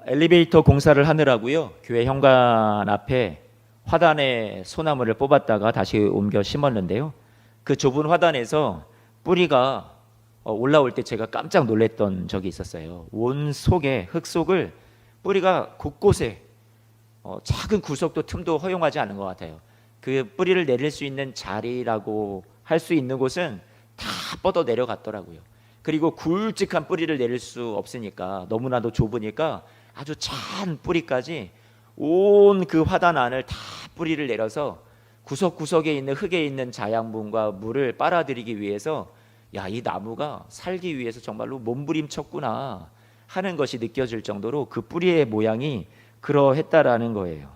엘리베이터 공사를 하느라고요. 교회 현관 앞에 화단에 소나무를 뽑았다가 다시 옮겨 심었는데요. 그 좁은 화단에서 뿌리가 올라올 때 제가 깜짝 놀랐던 적이 있었어요. 온 속에 흙 속을 뿌리가 곳곳에 작은 구석도 틈도 허용하지 않은 것 같아요. 그 뿌리를 내릴 수 있는 자리라고 할 수 있는 곳은 다 뻗어 내려갔더라고요. 그리고 굵직한 뿌리를 내릴 수 없으니까 너무나도 좁으니까 아주 찬 뿌리까지 온 그 화단 안을 다 뿌리를 내려서 구석구석에 있는 흙에 있는 자양분과 물을 빨아들이기 위해서 이 나무가 살기 위해서 정말로 몸부림쳤구나 하는 것이 느껴질 정도로 그 뿌리의 모양이 그러했다라는 거예요.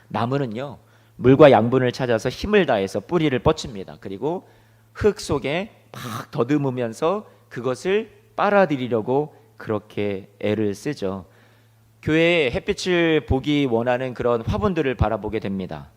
나무는요, 물과 양분을 찾아서 힘을 다해서 뿌리를 뻗칩니다. 그리고 흙 속에 막 더듬으면서 그것을 빨아들이려고 그렇게 애를 쓰죠. 교회에 햇빛을 보기 원하는 그런 화분들을 바라보게 됩니다.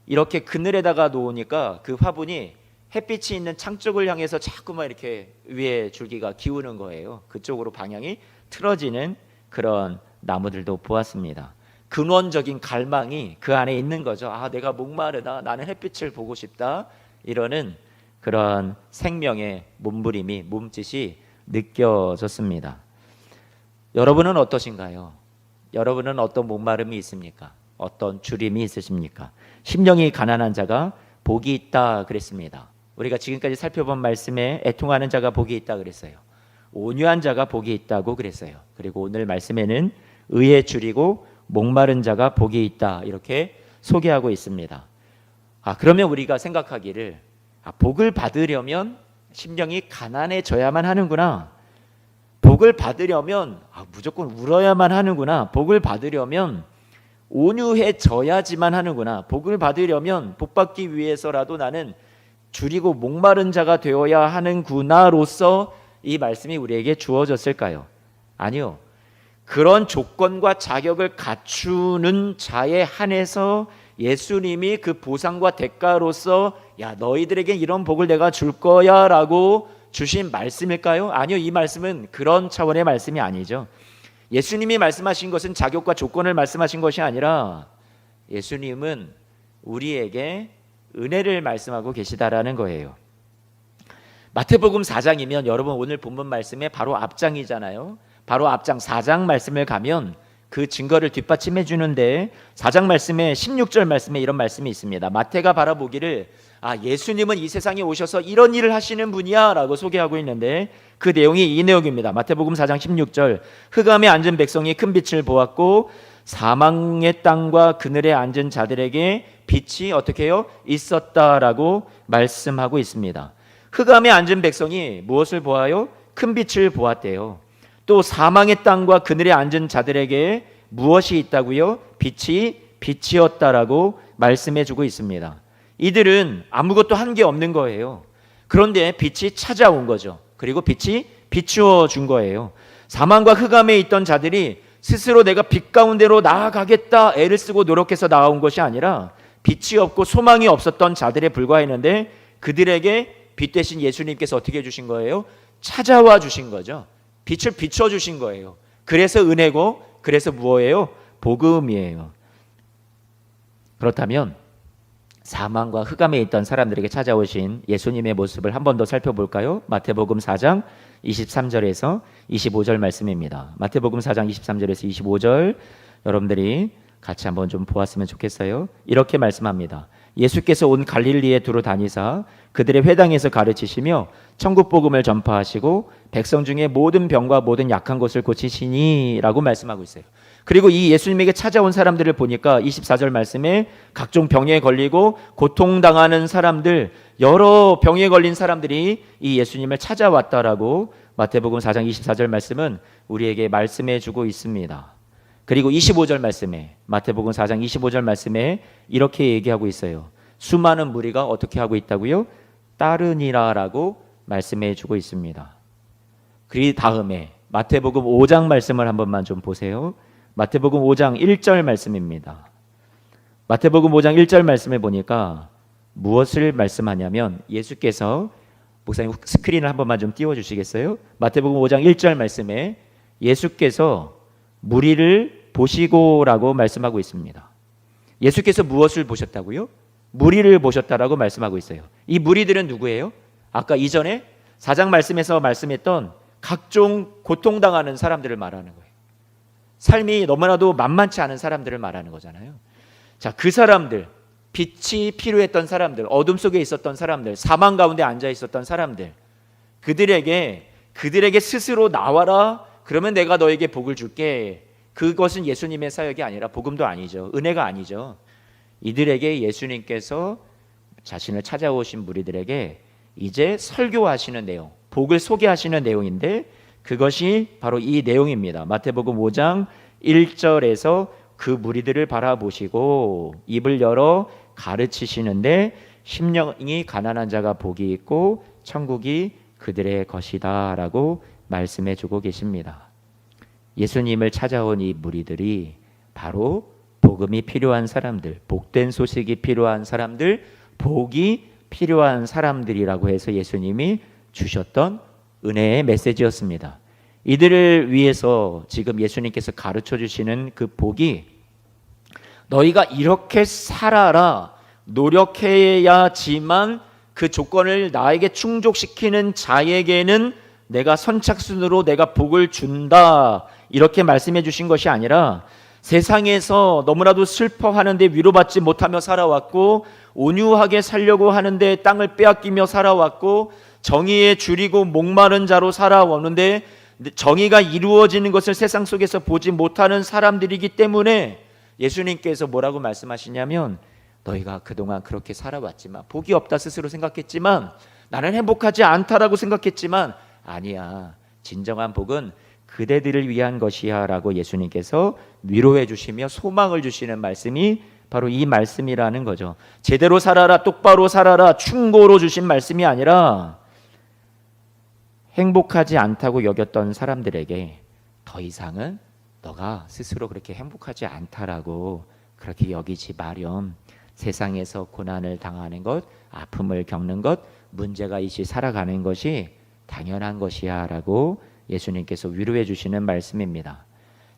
이렇게 그늘에다가 놓으니까 그 화분이 햇빛이 있는 창 쪽을 향해서 자꾸만 이렇게 위에 줄기가 기우는 거예요. 그쪽으로 방향이 틀어지는 그런 나무들도 보았습니다. 근원적인 갈망이 그 안에 있는 거죠. 내가 목마르다, 나는 햇빛을 보고 싶다, 이러는 그런 생명의 몸부림이, 몸짓이 느껴졌습니다. 여러분은 어떠신가요? 여러분은 어떤 목마름이 있습니까? 어떤 주림이 있으십니까? 심령이 가난한 자가 복이 있다 그랬습니다. 우리가 지금까지 살펴본 말씀에 애통하는 자가 복이 있다 그랬어요. 온유한 자가 복이 있다고 그랬어요. 그리고 오늘 말씀에는 의에 줄이고 목마른 자가 복이 있다 이렇게 소개하고 있습니다. 그러면 우리가 생각하기를 복을 받으려면 심령이 가난해져야만 하는구나. 복을 받으려면 무조건 울어야만 하는구나. 복을 받으려면 온유해져야지만 하는구나. 복을 받으려면 복 받기 위해서라도 나는 줄이고 목마른 자가 되어야 하는구나로서 이 말씀이 우리에게 주어졌을까요? 아니요. 그런 조건과 자격을 갖추는 자에 한해서 예수님이 그 보상과 대가로서 너희들에게 이런 복을 내가 줄 거야 라고 주신 말씀일까요? 아니요. 이 말씀은 그런 차원의 말씀이 아니죠. 예수님이 말씀하신 것은 자격과 조건을 말씀하신 것이 아니라 예수님은 우리에게 은혜를 말씀하고 계시다라는 거예요. 마태복음 4장이면 여러분 오늘 본문 말씀의 바로 앞장이잖아요. 바로 앞장 4장 말씀을 가면 그 증거를 뒷받침해 주는데 4장 말씀에 16절 말씀에 이런 말씀이 있습니다. 마태가 바라보기를 예수님은 이 세상에 오셔서 이런 일을 하시는 분이야 라고 소개하고 있는데 그 내용이 이 내용입니다. 마태복음 4장 16절 흑암에 앉은 백성이 큰 빛을 보았고 사망의 땅과 그늘에 앉은 자들에게 빛이 어떻게 해요? 있었다라고 말씀하고 있습니다. 흑암에 앉은 백성이 무엇을 보아요? 큰 빛을 보았대요. 또 사망의 땅과 그늘에 앉은 자들에게 무엇이 있다고요? 빛이었다라고 말씀해 주고 있습니다. 이들은 아무것도 한 게 없는 거예요. 그런데 빛이 찾아온 거죠. 그리고 빛이 비추어 준 거예요. 사망과 흑암에 있던 자들이 스스로 내가 빛 가운데로 나아가겠다 애를 쓰고 노력해서 나아온 것이 아니라 빛이 없고 소망이 없었던 자들에 불과했는데 그들에게 빛 대신 예수님께서 어떻게 해주신 거예요? 찾아와 주신 거죠. 빛을 비춰주신 거예요. 그래서 은혜고 그래서 무엇이에요? 복음이에요. 그렇다면 사망과 흑암에 있던 사람들에게 찾아오신 예수님의 모습을 한 번 더 살펴볼까요? 마태복음 4장 23절에서 25절 말씀입니다. 마태복음 4장 23절에서 25절 여러분들이 같이 한번 좀 보았으면 좋겠어요. 이렇게 말씀합니다. 예수께서 온 갈릴리에 두루 다니사 그들의 회당에서 가르치시며 천국 복음을 전파하시고 백성 중에 모든 병과 모든 약한 것을 고치시니 라고 말씀하고 있어요. 그리고 이 예수님에게 찾아온 사람들을 보니까 24절 말씀에 각종 병에 걸리고 고통당하는 사람들, 여러 병에 걸린 사람들이 이 예수님을 찾아왔다라고 마태복음 4장 24절 말씀은 우리에게 말씀해 주고 있습니다. 그리고 25절 말씀에 마태복음 4장 25절 말씀에 이렇게 얘기하고 있어요. 수많은 무리가 어떻게 하고 있다고요? 따르니라라고 말씀해 주고 있습니다. 그 다음에 마태복음 5장 말씀을 한 번만 좀 보세요. 마태복음 5장 1절 말씀입니다. 마태복음 5장 1절 말씀에 보니까 무엇을 말씀하냐면 예수께서 목사님 스크린을 한 번만 좀 띄워주시겠어요? 마태복음 5장 1절 말씀에 예수께서 무리를 보시고라고 말씀하고 있습니다. 예수께서 무엇을 보셨다고요? 무리를 보셨다라고 말씀하고 있어요. 이 무리들은 누구예요? 아까 이전에 4장 말씀에서 말씀했던 각종 고통당하는 사람들을 말하는 거예요. 삶이 너무나도 만만치 않은 사람들을 말하는 거잖아요. 자, 그 사람들, 빛이 필요했던 사람들, 어둠 속에 있었던 사람들, 사망 가운데 앉아 있었던 사람들, 그들에게 스스로 나와라, 그러면 내가 너에게 복을 줄게. 그것은 예수님의 사역이 아니라 복음도 아니죠. 은혜가 아니죠. 이들에게 예수님께서 자신을 찾아오신 무리들에게 이제 설교하시는 내용, 복을 소개하시는 내용인데 그것이 바로 이 내용입니다. 마태복음 5장 1절에서 그 무리들을 바라보시고 입을 열어 가르치시는데 심령이 가난한 자가 복이 있고 천국이 그들의 것이다 라고 말씀해 주고 계십니다. 예수님을 찾아온 이 무리들이 바로 복음이 필요한 사람들, 복된 소식이 필요한 사람들, 복이 필요한 사람들이라고 해서 예수님이 주셨던 은혜의 메시지였습니다. 이들을 위해서 지금 예수님께서 가르쳐 주시는 그 복이 너희가 이렇게 살아라, 노력해야지만 그 조건을 나에게 충족시키는 자에게는 내가 선착순으로 내가 복을 준다, 이렇게 말씀해 주신 것이 아니라 세상에서 너무나도 슬퍼하는데 위로받지 못하며 살아왔고 온유하게 살려고 하는데 땅을 빼앗기며 살아왔고 정의에 줄이고 목마른 자로 살아오는데 정의가 이루어지는 것을 세상 속에서 보지 못하는 사람들이기 때문에 예수님께서 뭐라고 말씀하시냐면 너희가 그동안 그렇게 살아왔지만 복이 없다 스스로 생각했지만 나는 행복하지 않다라고 생각했지만 아니야, 진정한 복은 그대들을 위한 것이야 라고 예수님께서 위로해 주시며 소망을 주시는 말씀이 바로 이 말씀이라는 거죠. 제대로 살아라, 똑바로 살아라, 충고로 주신 말씀이 아니라 행복하지 않다고 여겼던 사람들에게 더 이상은 너가 스스로 그렇게 행복하지 않다라고 그렇게 여기지 마렴. 세상에서 고난을 당하는 것, 아픔을 겪는 것, 문제가 있이 살아가는 것이 당연한 것이야 라고 예수님께서 위로해 주시는 말씀입니다.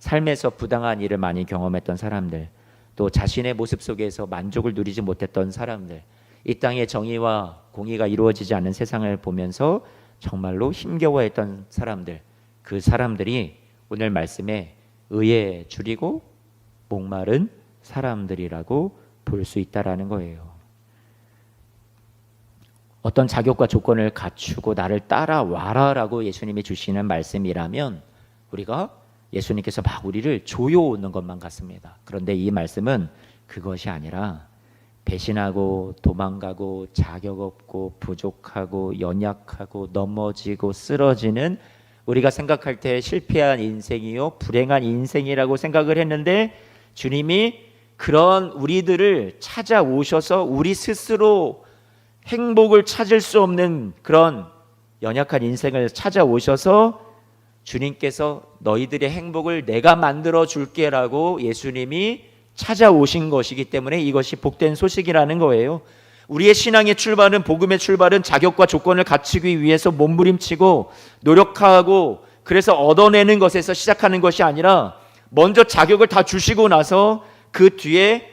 삶에서 부당한 일을 많이 경험했던 사람들, 또 자신의 모습 속에서 만족을 누리지 못했던 사람들, 이 땅의 정의와 공의가 이루어지지 않는 세상을 보면서 정말로 힘겨워했던 사람들, 그 사람들이 오늘 말씀에 의에 줄이고 목마른 사람들이라고 볼 수 있다라는 거예요. 어떤 자격과 조건을 갖추고 나를 따라와라라고 예수님이 주시는 말씀이라면 우리가 예수님께서 막 우리를 조여오는 것만 같습니다. 그런데 이 말씀은 그것이 아니라 배신하고 도망가고 자격 없고 부족하고 연약하고 넘어지고 쓰러지는 우리가 생각할 때 실패한 인생이요 불행한 인생이라고 생각을 했는데 주님이 그런 우리들을 찾아오셔서 우리 스스로 행복을 찾을 수 없는 그런 연약한 인생을 찾아오셔서 주님께서 너희들의 행복을 내가 만들어 줄게라고 예수님이 찾아오신 것이기 때문에 이것이 복된 소식이라는 거예요. 우리의 신앙의 출발은, 복음의 출발은 자격과 조건을 갖추기 위해서 몸부림치고 노력하고 그래서 얻어내는 것에서 시작하는 것이 아니라 먼저 자격을 다 주시고 나서 그 뒤에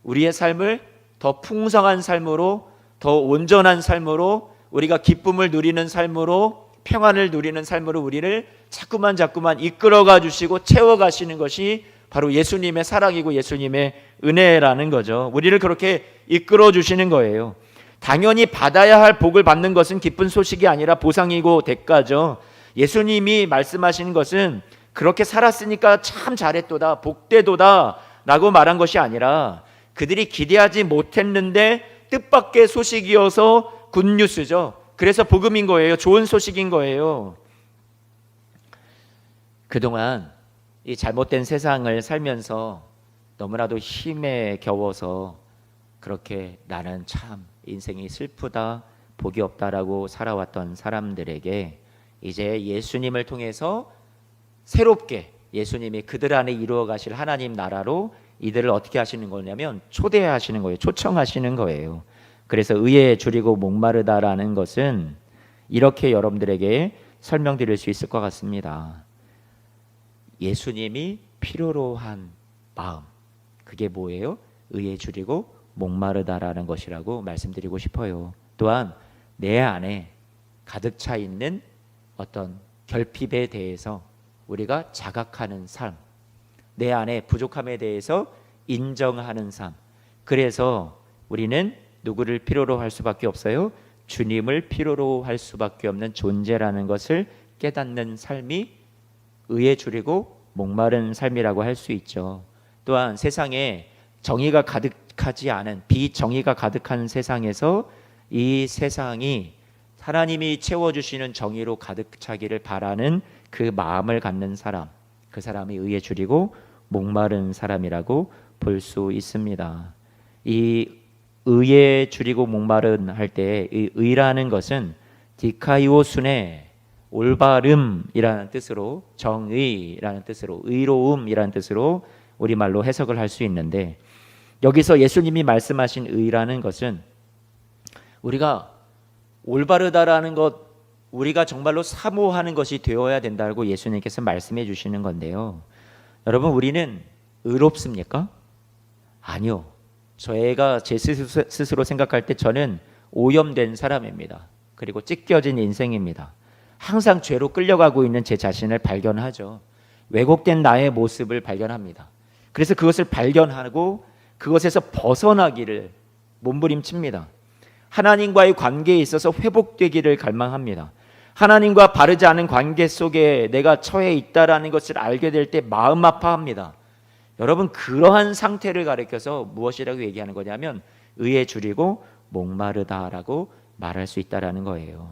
우리의 삶을 더 풍성한 삶으로, 더 온전한 삶으로, 우리가 기쁨을 누리는 삶으로, 평안을 누리는 삶으로 우리를 자꾸만 이끌어가 주시고 채워가시는 것이 바로 예수님의 사랑이고 예수님의 은혜라는 거죠. 우리를 그렇게 이끌어 주시는 거예요. 당연히 받아야 할 복을 받는 것은 기쁜 소식이 아니라 보상이고 대가죠. 예수님이 말씀하시는 것은 그렇게 살았으니까 참 잘했도다, 복되도다 라고 말한 것이 아니라 그들이 기대하지 못했는데 뜻밖의 소식이어서 굿뉴스죠. 그래서 복음인 거예요. 좋은 소식인 거예요. 그동안 이 잘못된 세상을 살면서 너무나도 힘에 겨워서 그렇게 나는 참 인생이 슬프다, 복이 없다라고 살아왔던 사람들에게 이제 예수님을 통해서 새롭게 예수님이 그들 안에 이루어 가실 하나님 나라로 이들을 어떻게 하시는 거냐면 초대하시는 거예요. 초청하시는 거예요. 그래서 의에 줄이고 목마르다라는 것은 이렇게 여러분들에게 설명드릴 수 있을 것 같습니다. 예수님이 필요로 한 마음, 그게 뭐예요? 의에 줄이고 목마르다라는 것이라고 말씀드리고 싶어요. 또한 내 안에 가득 차 있는 어떤 결핍에 대해서 우리가 자각하는 삶, 내 안에 부족함에 대해서 인정하는 삶. 그래서 우리는 누구를 필요로 할 수밖에 없어요? 주님을 필요로 할 수밖에 없는 존재라는 것을 깨닫는 삶이 의에 줄이고 목마른 삶이라고 할 수 있죠. 또한 세상에 정의가 가득하지 않은, 비정의가 가득한 세상에서 이 세상이 하나님이 채워주시는 정의로 가득 차기를 바라는 그 마음을 갖는 사람, 그 사람이 의에 줄이고 목마른 사람이라고 볼 수 있습니다. 이 의에 줄이고 목마른 할 때 이 의라는 것은 디카이오순의 올바름이라는 뜻으로, 정의라는 뜻으로, 의로움이라는 뜻으로 우리말로 해석을 할 수 있는데, 여기서 예수님이 말씀하신 의라는 것은 우리가 올바르다라는 것, 우리가 정말로 사모하는 것이 되어야 된다고 예수님께서 말씀해 주시는 건데요. 여러분, 우리는 의롭습니까? 아니요. 제가 제 스스로 생각할 때 저는 오염된 사람입니다. 그리고 찢겨진 인생입니다. 항상 죄로 끌려가고 있는 제 자신을 발견하죠. 왜곡된 나의 모습을 발견합니다. 그래서 그것을 발견하고 그것에서 벗어나기를 몸부림칩니다. 하나님과의 관계에 있어서 회복되기를 갈망합니다. 하나님과 바르지 않은 관계 속에 내가 처해 있다라는 것을 알게 될 때 마음 아파합니다. 여러분, 그러한 상태를 가리켜서 무엇이라고 얘기하는 거냐면 의에 줄이고 목마르다라고 말할 수 있다라는 거예요.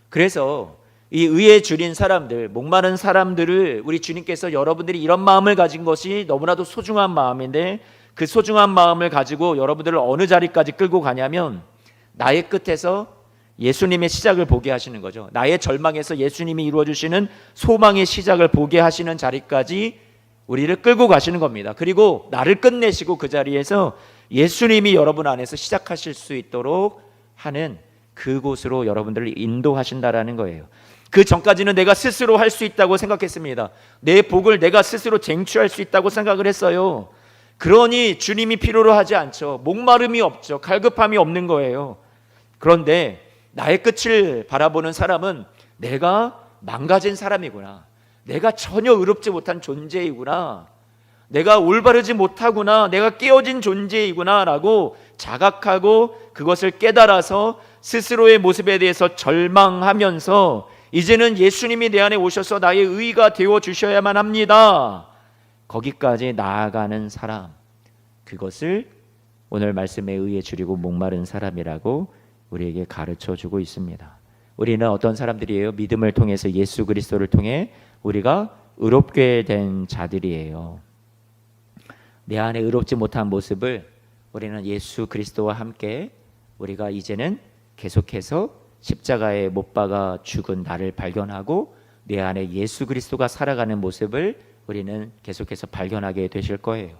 그래서 이 의에 줄인 사람들, 목마른 사람들을 우리 주님께서 여러분들이 이런 마음을 가진 것이 너무나도 소중한 마음인데, 그 소중한 마음을 가지고 여러분들을 어느 자리까지 끌고 가냐면 나의 끝에서 예수님의 시작을 보게 하시는 거죠. 나의 절망에서 예수님이 이루어주시는 소망의 시작을 보게 하시는 자리까지 우리를 끌고 가시는 겁니다. 그리고 나를 끝내시고 그 자리에서 예수님이 여러분 안에서 시작하실 수 있도록 하는 그곳으로 여러분들을 인도하신다라는 거예요. 그 전까지는 내가 스스로 할 수 있다고 생각했습니다. 내 복을 내가 스스로 쟁취할 수 있다고 생각을 했어요. 그러니 주님이 필요로 하지 않죠. 목마름이 없죠. 갈급함이 없는 거예요. 그런데 나의 끝을 바라보는 사람은 내가 망가진 사람이구나, 내가 전혀 의롭지 못한 존재이구나, 내가 올바르지 못하구나, 내가 깨어진 존재이구나 라고 자각하고 그것을 깨달아서 스스로의 모습에 대해서 절망하면서 이제는 예수님이 내 안에 오셔서 나의 의가 되어 주셔야만 합니다, 거기까지 나아가는 사람, 그것을 오늘 말씀에 의해 줄이고 목마른 사람이라고 우리에게 가르쳐 주고 있습니다. 우리는 어떤 사람들이에요? 믿음을 통해서 예수 그리스도를 통해 우리가 의롭게 된 자들이에요. 내 안에 의롭지 못한 모습을 우리는 예수 그리스도와 함께 우리가 이제는 계속해서 십자가에 못 박아 죽은 나를 발견하고 내 안에 예수 그리스도가 살아가는 모습을 우리는 계속해서 발견하게 되실 거예요.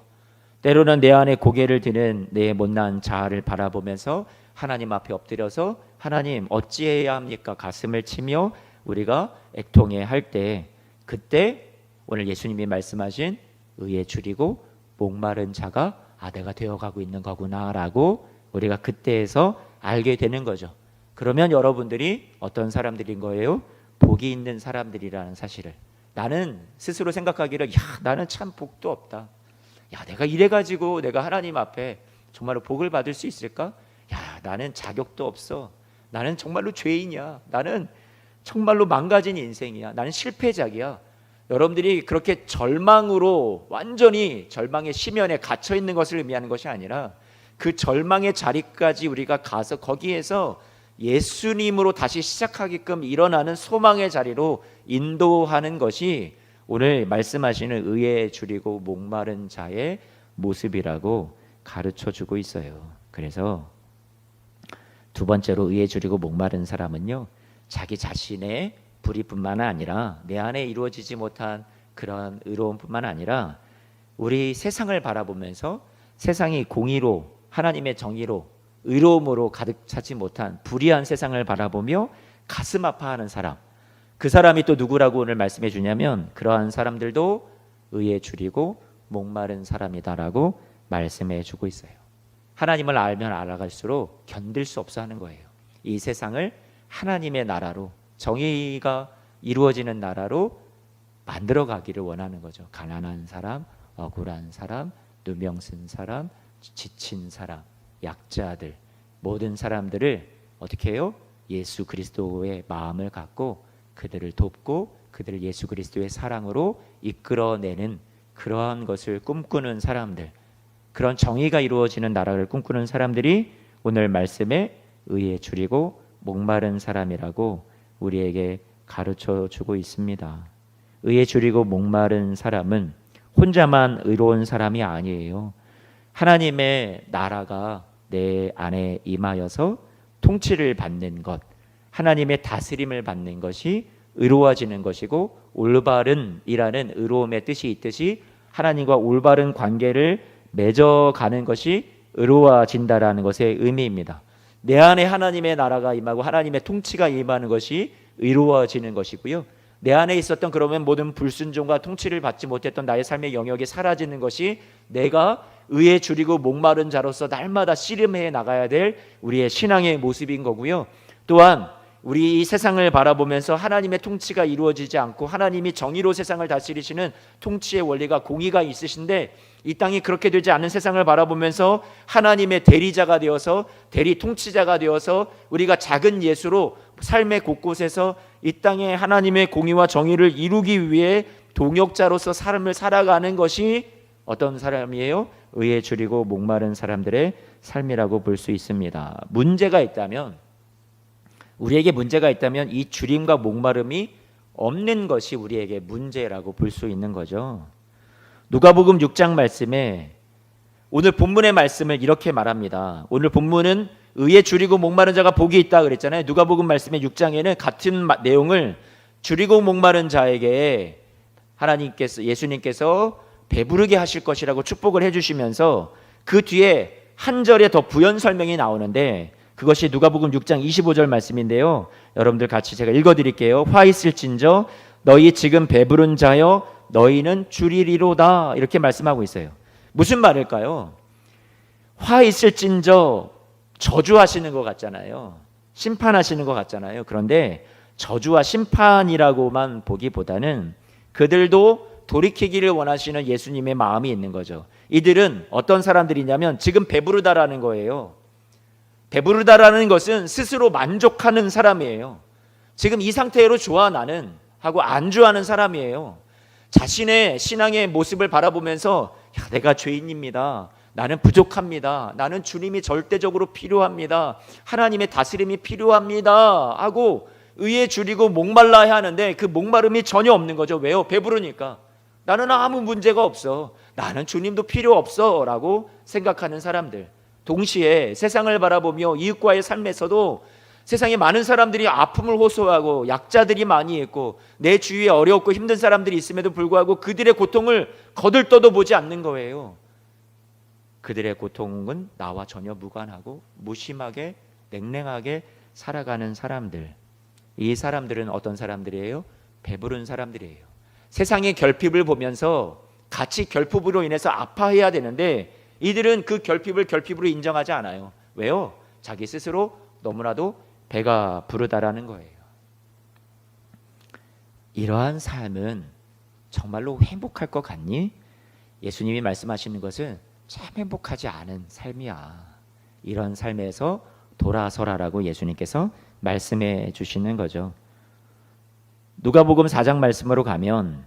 때로는 내 안에 고개를 드는 내 못난 자아를 바라보면서 하나님 앞에 엎드려서 하나님 어찌해야 합니까? 가슴을 치며 우리가 애통해 할 때, 그때 오늘 예수님이 말씀하신 의에 줄이고 목마른 자가 내가 되어가고 있는 거구나 라고 우리가 그때에서 알게 되는 거죠. 그러면 여러분들이 어떤 사람들인 거예요? 복이 있는 사람들이라는 사실을, 나는 스스로 생각하기를 나는 참 복도 없다, 내가 이래가지고 내가 하나님 앞에 정말로 복을 받을 수 있을까? 나는 자격도 없어, 나는 정말로 죄인이야, 나는 정말로 망가진 인생이야, 나는 실패작이야. 여러분들이 그렇게 절망으로 완전히 절망의 심연에 갇혀 있는 것을 의미하는 것이 아니라 그 절망의 자리까지 우리가 가서 거기에서 예수님으로 다시 시작하게끔 일어나는 소망의 자리로 인도하는 것이 오늘 말씀하시는 의에 줄이고 목마른 자의 모습이라고 가르쳐 주고 있어요. 그래서 두 번째로 의에 줄이고 목마른 사람은요, 자기 자신의 불의뿐만 아니라 내 안에 이루어지지 못한 그런 의로움뿐만 아니라 우리 세상을 바라보면서 세상이 공의로, 하나님의 정의로, 의로움으로 가득 차지 못한 불의한 세상을 바라보며 가슴 아파하는 사람, 그 사람이 또 누구라고 오늘 말씀해 주냐면, 그러한 사람들도 의에 줄이고 목마른 사람이다라고 말씀해 주고 있어요. 하나님을 알면 알아갈수록 견딜 수 없어 하는 거예요. 이 세상을 하나님의 나라로, 정의가 이루어지는 나라로 만들어 가기를 원하는 거죠. 가난한 사람, 억울한 사람, 누명 쓴 사람, 지친 사람, 약자들, 모든 사람들을 어떻게 해요? 예수 그리스도의 마음을 갖고 그들을 돕고 그들을 예수 그리스도의 사랑으로 이끌어내는 그러한 것을 꿈꾸는 사람들, 그런 정의가 이루어지는 나라를 꿈꾸는 사람들이 오늘 말씀에 의에 줄이고 목마른 사람이라고 우리에게 가르쳐 주고 있습니다. 의에 줄이고 목마른 사람은 혼자만 의로운 사람이 아니에요. 하나님의 나라가 내 안에 임하여서 통치를 받는 것, 하나님의 다스림을 받는 것이 의로워지는 것이고, 올바른이라는 의로움의 뜻이 있듯이 하나님과 올바른 관계를 맺어가는 것이 의로워진다라는 것의 의미입니다. 내 안에 하나님의 나라가 임하고 하나님의 통치가 임하는 것이 의로워지는 것이고요, 내 안에 있었던 그러면 모든 불순종과 통치를 받지 못했던 나의 삶의 영역이 사라지는 것이 내가 의에 줄이고 목마른 자로서 날마다 씨름해 나가야 될 우리의 신앙의 모습인 거고요, 또한 우리 이 세상을 바라보면서 하나님의 통치가 이루어지지 않고 하나님이 정의로 세상을 다스리시는 통치의 원리가 공의가 있으신데, 이 땅이 그렇게 되지 않은 세상을 바라보면서 하나님의 대리자가 되어서 대리 통치자가 되어서 우리가 작은 예수로 삶의 곳곳에서 이 땅에 하나님의 공의와 정의를 이루기 위해 동역자로서 삶을 살아가는 것이 어떤 사람이에요? 의에 줄이고 목마른 사람들의 삶이라고 볼 수 있습니다. 문제가 있다면, 우리에게 문제가 있다면 이 줄임과 목마름이 없는 것이 우리에게 문제라고 볼 수 있는 거죠. 누가복음 6장 말씀에 오늘 본문의 말씀을 이렇게 말합니다. 오늘 본문은 의에 줄이고 목마른 자가 복이 있다 그랬잖아요. 누가복음 말씀의 6장에는 같은 내용을 줄이고 목마른 자에게 하나님께서, 예수님께서 배부르게 하실 것이라고 축복을 해주시면서 그 뒤에 한 절에 더 부연 설명이 나오는데, 그것이 누가복음 6장 25절 말씀인데요, 여러분들 같이 제가 읽어드릴게요. 화 있을진저 너희 지금 배부른 자여 너희는 줄이리로다, 이렇게 말씀하고 있어요. 무슨 말일까요? 화 있을진저 저주하시는 것 같잖아요. 심판하시는 것 같잖아요. 그런데 저주와 심판이라고만 보기보다는 그들도 돌이키기를 원하시는 예수님의 마음이 있는 거죠. 이들은 어떤 사람들이냐면 지금 배부르다라는 거예요. 배부르다라는 것은 스스로 만족하는 사람이에요. 지금 이 상태로 좋아 나는 하고 안주하는 사람이에요. 자신의 신앙의 모습을 바라보면서 내가 죄인입니다, 나는 부족합니다, 나는 주님이 절대적으로 필요합니다, 하나님의 다스림이 필요합니다 하고 의에 줄이고 목말라야 하는데 그 목마름이 전혀 없는 거죠. 왜요? 배부르니까. 나는 아무 문제가 없어, 나는 주님도 필요 없어 라고 생각하는 사람들. 동시에 세상을 바라보며 이웃과의 삶에서도 세상에 많은 사람들이 아픔을 호소하고 약자들이 많이 있고 내 주위에 어렵고 힘든 사람들이 있음에도 불구하고 그들의 고통을 거들떠도 보지 않는 거예요. 그들의 고통은 나와 전혀 무관하고 무심하게 냉랭하게 살아가는 사람들. 이 사람들은 어떤 사람들이에요? 배부른 사람들이에요. 세상의 결핍을 보면서 같이 결핍으로 인해서 아파해야 되는데 이들은 그 결핍을 결핍으로 인정하지 않아요. 왜요? 자기 스스로 너무나도 배가 부르다라는 거예요. 이러한 삶은 정말로 행복할 것 같니? 예수님이 말씀하시는 것은 참 행복하지 않은 삶이야. 이런 삶에서 돌아서라라고 예수님께서 말씀해 주시는 거죠. 누가복음 4장 말씀으로 가면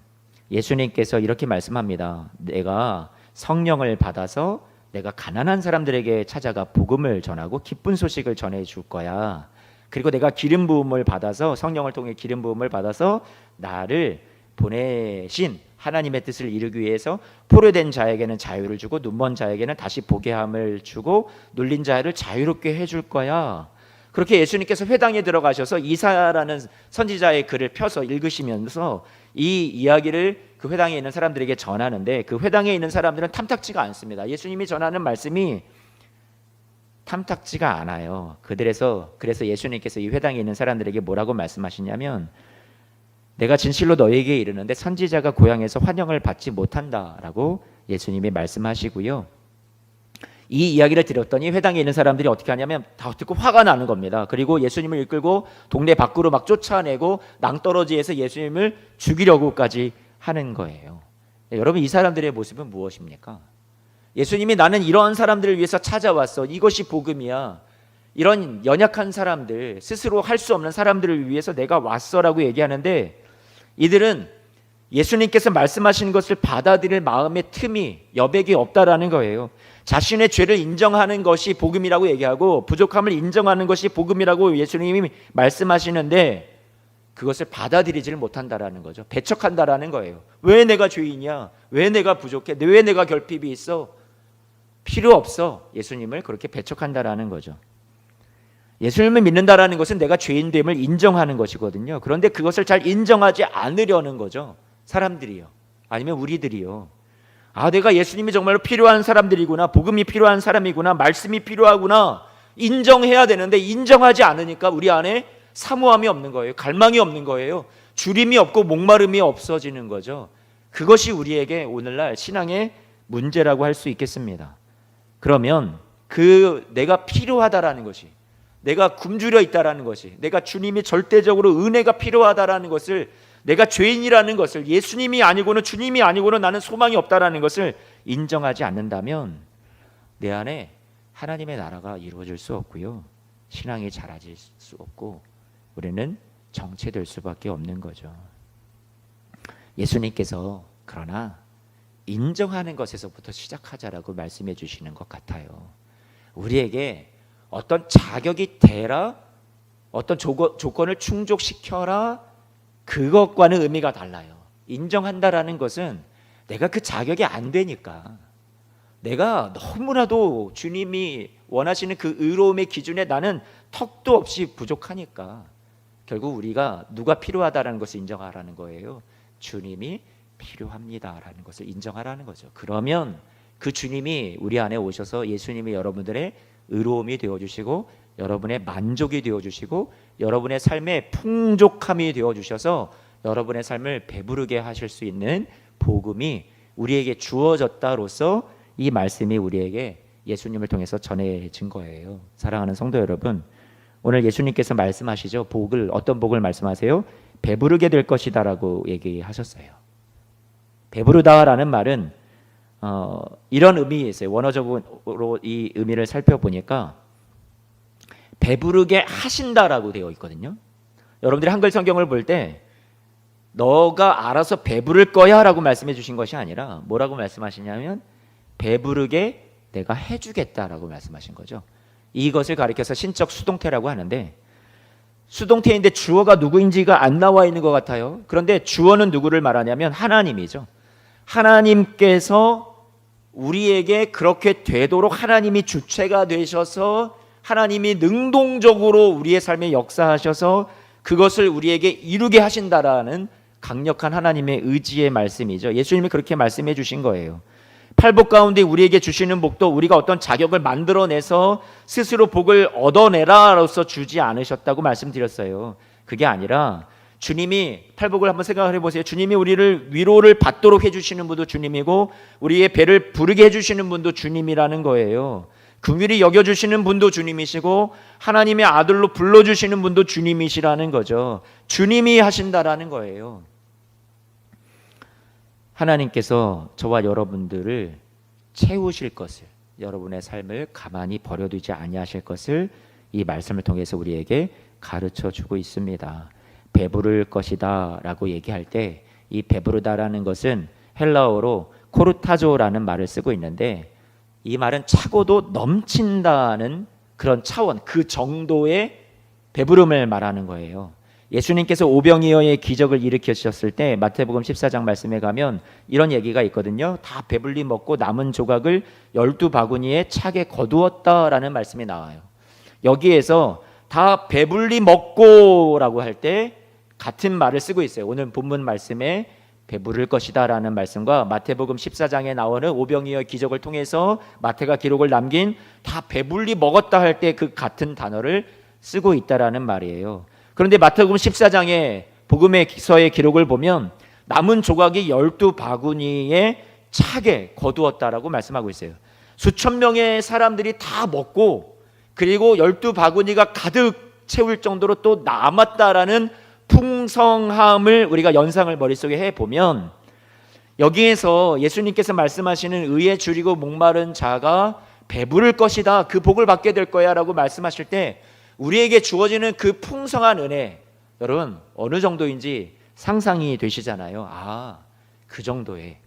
예수님께서 이렇게 말씀합니다. 내가 성령을 받아서 내가 가난한 사람들에게 찾아가 복음을 전하고 기쁜 소식을 전해 줄 거야. 그리고 내가 기름 부음을 받아서, 성령을 통해 기름 부음을 받아서 나를 보내신 하나님의 뜻을 이루기 위해서 포로된 자에게는 자유를 주고 눈먼 자에게는 다시 보게 함을 주고 눌린 자를 자유롭게 해줄 거야. 그렇게 예수님께서 회당에 들어가셔서 이사라는 선지자의 글을 펴서 읽으시면서 이 이야기를 그 회당에 있는 사람들에게 전하는데, 그 회당에 있는 사람들은 탐탁지가 않습니다. 예수님이 전하는 말씀이 탐탁지가 않아요. 그래서 예수님께서 이 회당에 있는 사람들에게 뭐라고 말씀하시냐면, 내가 진실로 너에게 이르는데 선지자가 고향에서 환영을 받지 못한다라고 예수님이 말씀하시고요. 이 이야기를 들었더니 회당에 있는 사람들이 어떻게 하냐면 다 듣고 화가 나는 겁니다. 그리고 예수님을 이끌고 동네 밖으로 막 쫓아내고 낭떠러지에서 예수님을 죽이려고까지 하는 거예요. 여러분, 이 사람들의 모습은 무엇입니까? 예수님이 나는 이러한 사람들을 위해서 찾아왔어. 이것이 복음이야. 이런 연약한 사람들, 스스로 할 수 없는 사람들을 위해서 내가 왔어라고 얘기하는데, 이들은 예수님께서 말씀하시는 것을 받아들일 마음의 틈이, 여백이 없다라는 거예요. 자신의 죄를 인정하는 것이 복음이라고 얘기하고 부족함을 인정하는 것이 복음이라고 예수님이 말씀하시는데 그것을 받아들이지를 못한다라는 거죠. 배척한다라는 거예요. 왜 내가 죄인이야? 왜 내가 부족해? 왜 내가 결핍이 있어? 필요 없어. 예수님을 그렇게 배척한다라는 거죠. 예수님을 믿는다라는 것은 내가 죄인됨을 인정하는 것이거든요. 그런데 그것을 잘 인정하지 않으려는 거죠. 사람들이요. 아니면 우리들이요. 아, 내가 예수님이 정말로 필요한 사람들이구나. 복음이 필요한 사람이구나. 말씀이 필요하구나. 인정해야 되는데 인정하지 않으니까 우리 안에 사모함이 없는 거예요. 갈망이 없는 거예요. 주림이 없고 목마름이 없어지는 거죠. 그것이 우리에게 오늘날 신앙의 문제라고 할 수 있겠습니다. 그러면 그 내가 필요하다라는 것이, 내가 굶주려 있다라는 것이, 내가 주님이 절대적으로 은혜가 필요하다라는 것을, 내가 죄인이라는 것을, 예수님이 아니고는 주님이 아니고는 나는 소망이 없다라는 것을 인정하지 않는다면 내 안에 하나님의 나라가 이루어질 수 없고요, 신앙이 자라질 수 없고 우리는 정체될 수밖에 없는 거죠. 예수님께서 그러나 인정하는 것에서부터 시작하자라고 말씀해 주시는 것 같아요. 우리에게 어떤 자격이 되라, 어떤 조건을 충족시켜라, 그것과는 의미가 달라요. 인정한다라는 것은 내가 그 자격이 안 되니까, 내가 너무나도 주님이 원하시는 그 의로움의 기준에 나는 턱도 없이 부족하니까 결국 우리가 누가 필요하다라는 것을 인정하라는 거예요. 주님이 필요합니다라는 것을 인정하라는 거죠. 그러면 그 주님이 우리 안에 오셔서 예수님이 여러분들의 의로움이 되어주시고 여러분의 만족이 되어주시고 여러분의 삶의 풍족함이 되어주셔서 여러분의 삶을 배부르게 하실 수 있는 복음이 우리에게 주어졌다로서 이 말씀이 우리에게 예수님을 통해서 전해진 거예요. 사랑하는 성도 여러분, 오늘 예수님께서 말씀하시죠. 복을, 어떤 복을 말씀하세요? 배부르게 될 것이다라고 얘기하셨어요. 배부르다라는 말은 이런 의미에 있어요. 원어적으로 이 의미를 살펴보니까 배부르게 하신다라고 되어 있거든요. 여러분들이 한글 성경을 볼 때 너가 알아서 배부를 거야 라고 말씀해 주신 것이 아니라 뭐라고 말씀하시냐면 배부르게 내가 해주겠다라고 말씀하신 거죠. 이것을 가리켜서 신적 수동태라고 하는데, 수동태인데 주어가 누구인지가 안 나와 있는 것 같아요. 그런데 주어는 누구를 말하냐면 하나님이죠. 하나님께서 우리에게 그렇게 되도록 하나님이 주체가 되셔서 하나님이 능동적으로 우리의 삶에 역사하셔서 그것을 우리에게 이루게 하신다라는 강력한 하나님의 의지의 말씀이죠. 예수님이 그렇게 말씀해 주신 거예요. 팔복 가운데 우리에게 주시는 복도 우리가 어떤 자격을 만들어내서 스스로 복을 얻어내라로서 주지 않으셨다고 말씀드렸어요. 그게 아니라 주님이, 팔복을 한번 생각을 해보세요. 주님이 우리를 위로를 받도록 해주시는 분도 주님이고 우리의 배를 부르게 해주시는 분도 주님이라는 거예요. 긍휼히 여겨주시는 분도 주님이시고 하나님의 아들로 불러주시는 분도 주님이시라는 거죠. 주님이 하신다라는 거예요. 하나님께서 저와 여러분들을 채우실 것을, 여러분의 삶을 가만히 버려두지 아니하실 것을 이 말씀을 통해서 우리에게 가르쳐주고 있습니다. 배부를 것이다 라고 얘기할 때 이 배부르다라는 것은 헬라어로 코르타조라는 말을 쓰고 있는데, 이 말은 차고도 넘친다는 그런 차원, 그 정도의 배부름을 말하는 거예요. 예수님께서 오병이어의 기적을 일으키셨을 때 마태복음 14장 말씀에 가면 이런 얘기가 있거든요. 다 배불리 먹고 남은 조각을 12바구니에 차게 거두었다라는 말씀이 나와요. 여기에서 다 배불리 먹고라고 할 때 같은 말을 쓰고 있어요. 오늘 본문 말씀에 배부를 것이다 라는 말씀과 마태복음 14장에 나오는 오병이어의 기적을 통해서 마태가 기록을 남긴 다 배불리 먹었다 할 때 그 같은 단어를 쓰고 있다라는 말이에요. 그런데 마태복음 14장에 복음서의 기록을 보면 남은 조각이 12바구니에 차게 거두었다라고 말씀하고 있어요. 수천 명의 사람들이 다 먹고 그리고 12바구니가 가득 채울 정도로 또 남았다라는 풍성함을 우리가 연상을 머릿속에 해보면, 여기에서 예수님께서 말씀하시는 의에 줄이고 목마른 자가 배부를 것이다, 그 복을 받게 될 거야 라고 말씀하실 때 우리에게 주어지는 그 풍성한 은혜, 여러분 어느 정도인지 상상이 되시잖아요. 그 정도의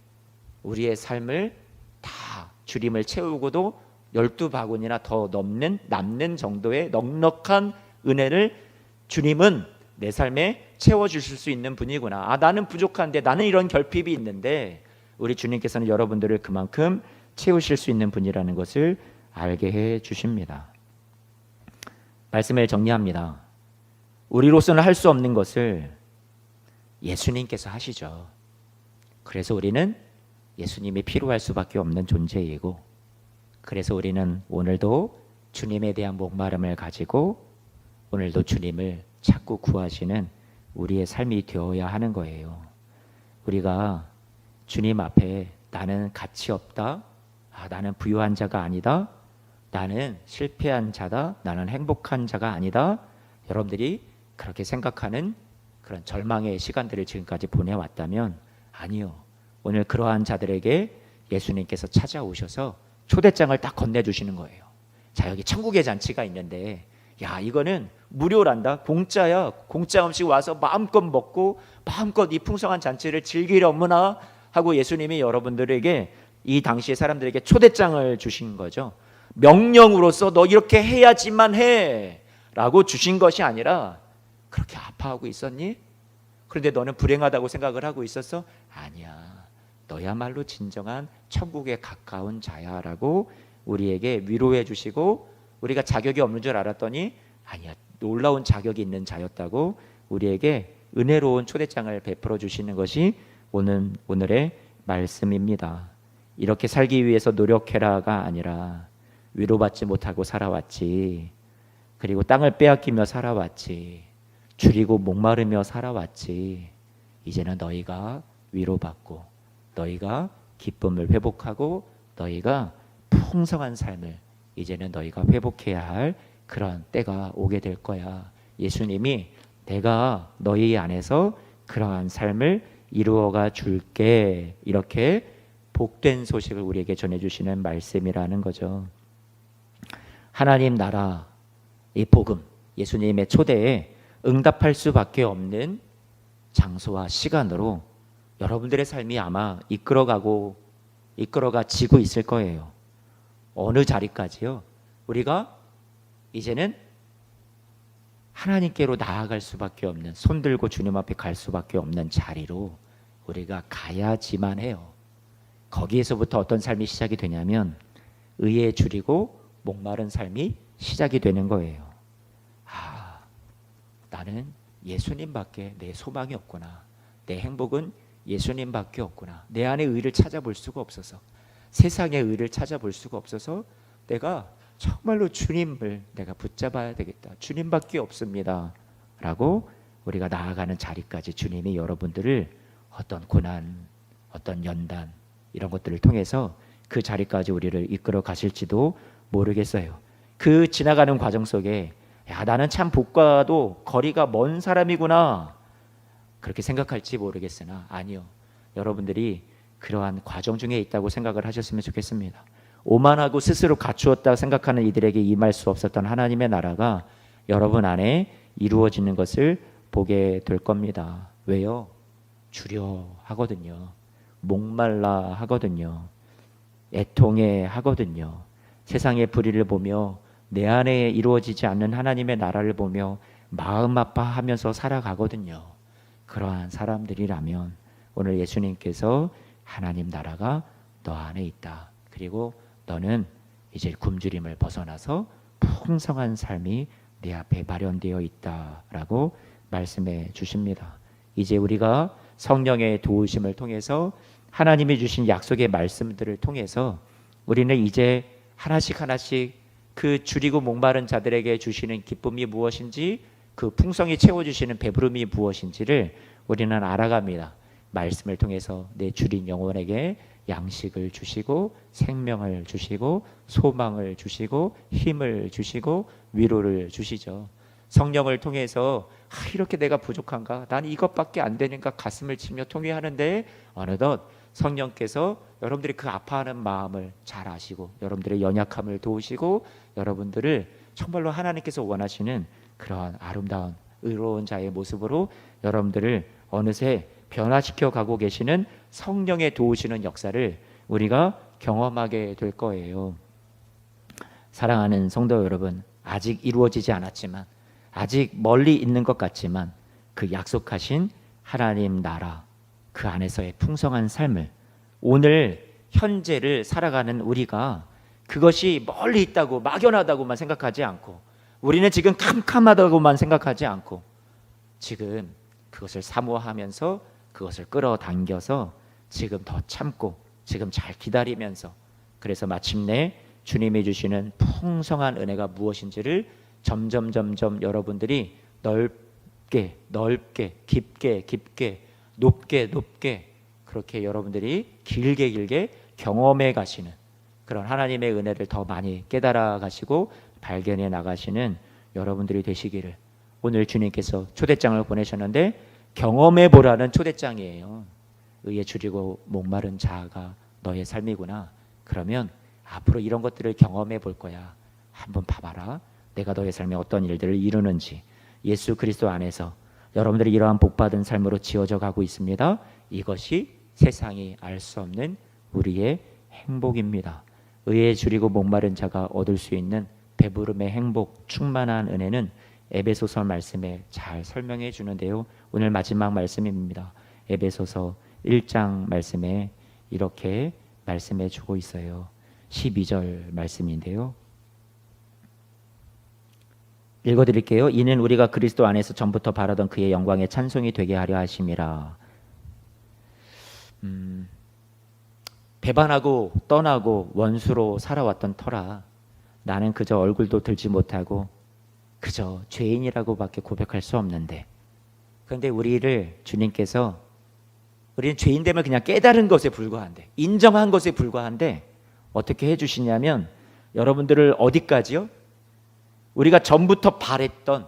우리의 삶을 다 주림을 채우고도 12바구니나 더 남는 정도의 넉넉한 은혜를 주님은 내 삶에 채워주실 수 있는 분이구나. 나는 부족한데, 나는 이런 결핍이 있는데 우리 주님께서는 여러분들을 그만큼 채우실 수 있는 분이라는 것을 알게 해 주십니다. 말씀을 정리합니다. 우리로서는 할 수 없는 것을 예수님께서 하시죠. 그래서 우리는 예수님이 필요할 수밖에 없는 존재이고, 그래서 우리는 오늘도 주님에 대한 목마름을 가지고 오늘도 주님을 찾고 구하시는 우리의 삶이 되어야 하는 거예요. 우리가 주님 앞에 나는 가치 없다, 나는 부유한 자가 아니다, 나는 실패한 자다, 나는 행복한 자가 아니다, 여러분들이 그렇게 생각하는 그런 절망의 시간들을 지금까지 보내왔다면, 아니요, 오늘 그러한 자들에게 예수님께서 찾아오셔서 초대장을 딱 건네주시는 거예요. 자, 여기 천국의 잔치가 있는데, 이거는 무료란다, 공짜야, 공짜 음식 와서 마음껏 먹고 마음껏 이 풍성한 잔치를 즐기려무나 하고 예수님이 여러분들에게, 이 당시의 사람들에게 초대장을 주신 거죠. 명령으로서 너 이렇게 해야지만 해 라고 주신 것이 아니라, 그렇게 아파하고 있었니? 그런데 너는 불행하다고 생각을 하고 있었어? 아니야, 너야말로 진정한 천국에 가까운 자야 라고 우리에게 위로해 주시고, 우리가 자격이 없는 줄 알았더니 아니야, 놀라운 자격이 있는 자였다고 우리에게 은혜로운 초대장을 베풀어 주시는 것이 오늘의 말씀입니다. 이렇게 살기 위해서 노력해라가 아니라 위로받지 못하고 살아왔지, 그리고 땅을 빼앗기며 살아왔지, 줄이고 목마르며 살아왔지, 이제는 너희가 위로받고 너희가 기쁨을 회복하고 너희가 풍성한 삶을 이제는 너희가 회복해야 할 그런 때가 오게 될 거야. 예수님이 내가 너희 안에서 그러한 삶을 이루어가 줄게, 이렇게 복된 소식을 우리에게 전해주시는 말씀이라는 거죠. 하나님 나라, 이 복음, 예수님의 초대에 응답할 수밖에 없는 장소와 시간으로 여러분들의 삶이 아마 이끌어가지고 있을 거예요. 어느 자리까지요? 우리가 이제는 하나님께로 나아갈 수밖에 없는, 손들고 주님 앞에 갈 수밖에 없는 자리로 우리가 가야지만 해요. 거기에서부터 어떤 삶이 시작이 되냐면 의에 줄이고 목마른 삶이 시작이 되는 거예요. 나는 예수님밖에 내 소망이 없구나, 내 행복은 예수님밖에 없구나, 내 안에 의를 찾아볼 수가 없어서, 세상의 의를 찾아볼 수가 없어서 내가 정말로 주님을 내가 붙잡아야 되겠다, 주님밖에 없습니다 라고 우리가 나아가는 자리까지 주님이 여러분들을 어떤 고난, 어떤 연단, 이런 것들을 통해서 그 자리까지 우리를 이끌어 가실지도 모르겠어요. 그 지나가는 과정 속에 나는 참 복과도 거리가 먼 사람이구나, 그렇게 생각할지 모르겠으나, 아니요, 여러분들이 그러한 과정 중에 있다고 생각을 하셨으면 좋겠습니다. 오만하고 스스로 갖추었다 생각하는 이들에게 임할 수 없었던 하나님의 나라가 여러분 안에 이루어지는 것을 보게 될 겁니다. 왜요? 주려 하거든요. 목말라 하거든요. 애통해 하거든요. 세상의 불의를 보며 내 안에 이루어지지 않는 하나님의 나라를 보며 마음 아파하면서 살아가거든요. 그러한 사람들이라면 오늘 예수님께서 하나님 나라가 너 안에 있다, 그리고 너는 이제 굶주림을 벗어나서 풍성한 삶이 내 앞에 마련되어 있다라고 말씀해 주십니다. 이제 우리가 성령의 도우심을 통해서 하나님이 주신 약속의 말씀들을 통해서 우리는 이제 하나씩 그 줄이고 목마른 자들에게 주시는 기쁨이 무엇인지, 그 풍성히 채워주시는 배부름이 무엇인지를 우리는 알아갑니다. 말씀을 통해서 내 주린 영혼에게 양식을 주시고 생명을 주시고 소망을 주시고 힘을 주시고 위로를 주시죠. 성령을 통해서 이렇게 내가 부족한가? 난 이것밖에 안 되니까 가슴을 치며 통회하는데 어느덧 성령께서 여러분들이 그 아파하는 마음을 잘 아시고 여러분들의 연약함을 도우시고 여러분들을 정말로 하나님께서 원하시는 그런 아름다운 의로운 자의 모습으로 여러분들을 어느새 변화시켜 가고 계시는 성령의 도우시는 역사를 우리가 경험하게 될 거예요. 사랑하는 성도 여러분, 아직 이루어지지 않았지만 아직 멀리 있는 것 같지만 그 약속하신 하나님 나라 그 안에서의 풍성한 삶을 오늘 현재를 살아가는 우리가 그것이 멀리 있다고 막연하다고만 생각하지 않고 우리는 지금 캄캄하다고만 생각하지 않고 지금 그것을 사모하면서 그것을 끌어당겨서 지금 더 참고 지금 잘 기다리면서 그래서 마침내 주님이 주시는 풍성한 은혜가 무엇인지를 점점 여러분들이 넓게 깊게 높게 그렇게 여러분들이 길게 경험해 가시는 그런 하나님의 은혜를 더 많이 깨달아 가시고 발견해 나가시는 여러분들이 되시기를 오늘 주님께서 초대장을 보내셨는데 경험해 보라는 초대장이에요. 의에 줄이고 목마른 자가 너의 삶이구나. 그러면 앞으로 이런 것들을 경험해 볼 거야. 한번 봐봐라. 내가 너의 삶에 어떤 일들을 이루는지. 예수 그리스도 안에서 여러분들이 이러한 복받은 삶으로 지어져 가고 있습니다. 이것이 세상이 알 수 없는 우리의 행복입니다. 의에 줄이고 목마른 자가 얻을 수 있는 배부름의 행복, 충만한 은혜는 에베소서 말씀에 잘 설명해 주는데요. 오늘 마지막 말씀입니다. 에베소서 1장 말씀에 이렇게 말씀해 주고 있어요. 12절 말씀인데요. 읽어드릴게요. 이는 우리가 그리스도 안에서 전부터 바라던 그의 영광의 찬송이 되게 하려 하심이라. 배반하고 떠나고 원수로 살아왔던 터라 나는 그저 얼굴도 들지 못하고 그저 죄인이라고밖에 고백할 수 없는데 그런데 우리를 주님께서 우리는 죄인됨을 그냥 깨달은 것에 불과한데 인정한 것에 불과한데 어떻게 해주시냐면 여러분들을 어디까지요? 우리가 전부터 바랬던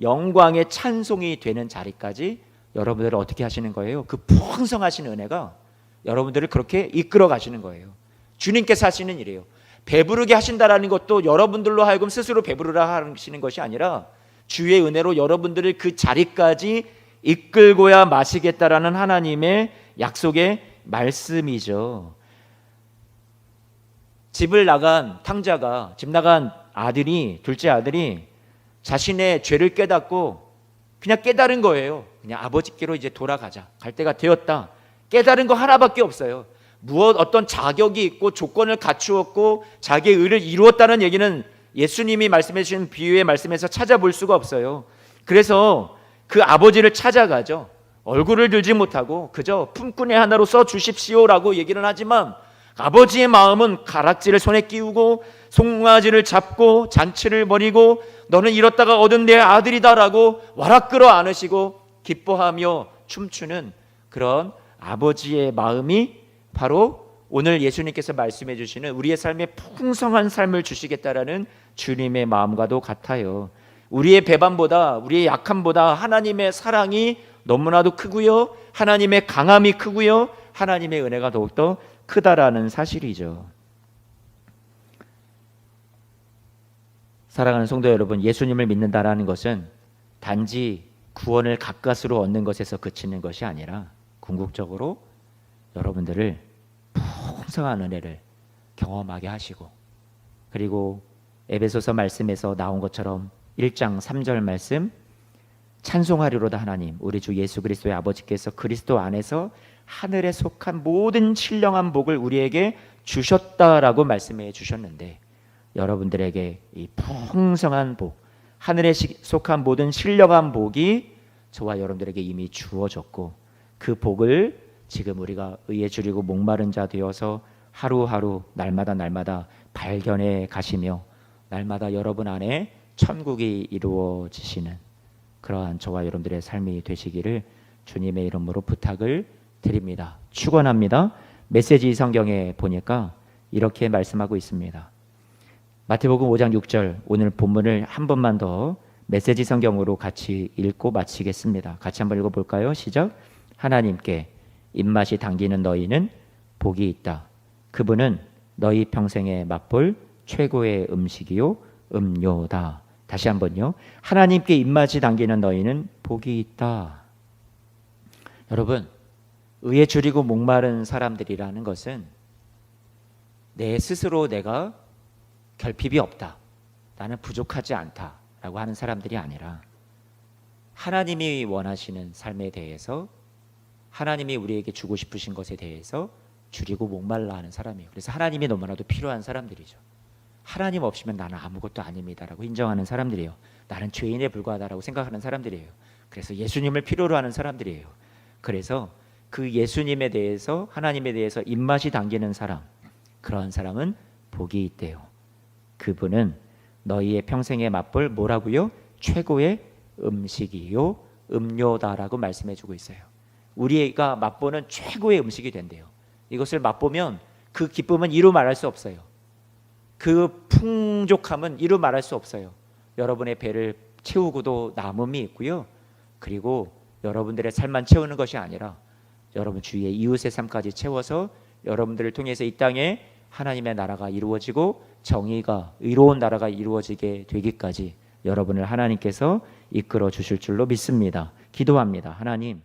영광의 찬송이 되는 자리까지 여러분들을 어떻게 하시는 거예요? 그 풍성하신 은혜가 여러분들을 그렇게 이끌어 가시는 거예요. 주님께서 하시는 일이에요. 배부르게 하신다라는 것도 여러분들로 하여금 스스로 배부르라 하시는 것이 아니라 주의 은혜로 여러분들을 그 자리까지 이끌고야 마시겠다라는 하나님의 약속의 말씀이죠. 집을 나간 탕자가 집 나간 아들이 둘째 아들이 자신의 죄를 깨닫고 그냥 깨달은 거예요. 그냥 아버지께로 이제 돌아가자. 갈 때가 되었다. 깨달은 거 하나밖에 없어요. 무엇 어떤 자격이 있고 조건을 갖추었고 자기의 의를 이루었다는 얘기는 예수님이 말씀해 주신 비유의 말씀에서 찾아볼 수가 없어요. 그래서 그 아버지를 찾아가죠. 얼굴을 들지 못하고 그저 품꾼의 하나로 써 주십시오라고 얘기는 하지만 아버지의 마음은 가락지를 손에 끼우고 송아지를 잡고 잔치를 벌이고 너는 잃었다가 얻은 내 아들이다라고 와락 끌어 안으시고 기뻐하며 춤추는 그런 아버지의 마음이 바로 오늘 예수님께서 말씀해 주시는 우리의 삶에 풍성한 삶을 주시겠다라는 주님의 마음과도 같아요. 우리의 배반보다 우리의 약함보다 하나님의 사랑이 너무나도 크고요. 하나님의 강함이 크고요. 하나님의 은혜가 더욱더 크다라는 사실이죠. 사랑하는 성도 여러분, 예수님을 믿는다라는 것은 단지 구원을 가까스로 얻는 것에서 그치는 것이 아니라 궁극적으로 여러분들을 풍성한 은혜를 경험하게 하시고 그리고 에베소서 말씀에서 나온 것처럼 1장 3절 말씀 찬송하리로다 하나님 우리 주 예수 그리스도의 아버지께서 그리스도 안에서 하늘에 속한 모든 신령한 복을 우리에게 주셨다라고 말씀해 주셨는데 여러분들에게 이 풍성한 복 하늘에 속한 모든 신령한 복이 저와 여러분들에게 이미 주어졌고 그 복을 지금 우리가 의에 줄이고 목마른 자 되어서 하루하루 날마다 발견해 가시며 날마다 여러분 안에 천국이 이루어지시는 그러한 저와 여러분들의 삶이 되시기를 주님의 이름으로 부탁을 드립니다. 축원합니다. 메시지 성경에 보니까 이렇게 말씀하고 있습니다. 마태복음 5장 6절 오늘 본문을 한 번만 더 메시지 성경으로 같이 읽고 마치겠습니다. 같이 한번 읽어볼까요? 시작. 하나님께 입맛이 당기는 너희는 복이 있다. 그분은 너희 평생에 맛볼 최고의 음식이요 음료다. 다시 한번요. 하나님께 입맛이 당기는 너희는 복이 있다. 여러분, 의에 줄이고 목마른 사람들이라는 것은 내 스스로 내가 결핍이 없다, 나는 부족하지 않다라고 하는 사람들이 아니라 하나님이 원하시는 삶에 대해서, 하나님이 우리에게 주고 싶으신 것에 대해서 줄이고 목말라 하는 사람이에요. 그래서 하나님이 너무나도 필요한 사람들이죠. 하나님 없이면 나는 아무것도 아닙니다라고 인정하는 사람들이에요. 나는 죄인에 불과하다라고 생각하는 사람들이에요. 그래서 예수님을 필요로 하는 사람들이에요. 그래서 그 예수님에 대해서, 하나님에 대해서 입맛이 당기는 사람, 그러한 사람은 복이 있대요. 그분은 너희의 평생에 맛볼 뭐라고요? 최고의 음식이요 음료다라고 말씀해주고 있어요. 우리가 맛보는 최고의 음식이 된대요. 이것을 맛보면 그 기쁨은 이루 말할 수 없어요. 그 풍족함은 이루 말할 수 없어요. 여러분의 배를 채우고도 남음이 있고요. 그리고 여러분들의 삶만 채우는 것이 아니라 여러분 주위의 이웃의 삶까지 채워서 여러분들을 통해서 이 땅에 하나님의 나라가 이루어지고 정의가, 의로운 나라가 이루어지게 되기까지 여러분을 하나님께서 이끌어 주실 줄로 믿습니다. 기도합니다. 하나님,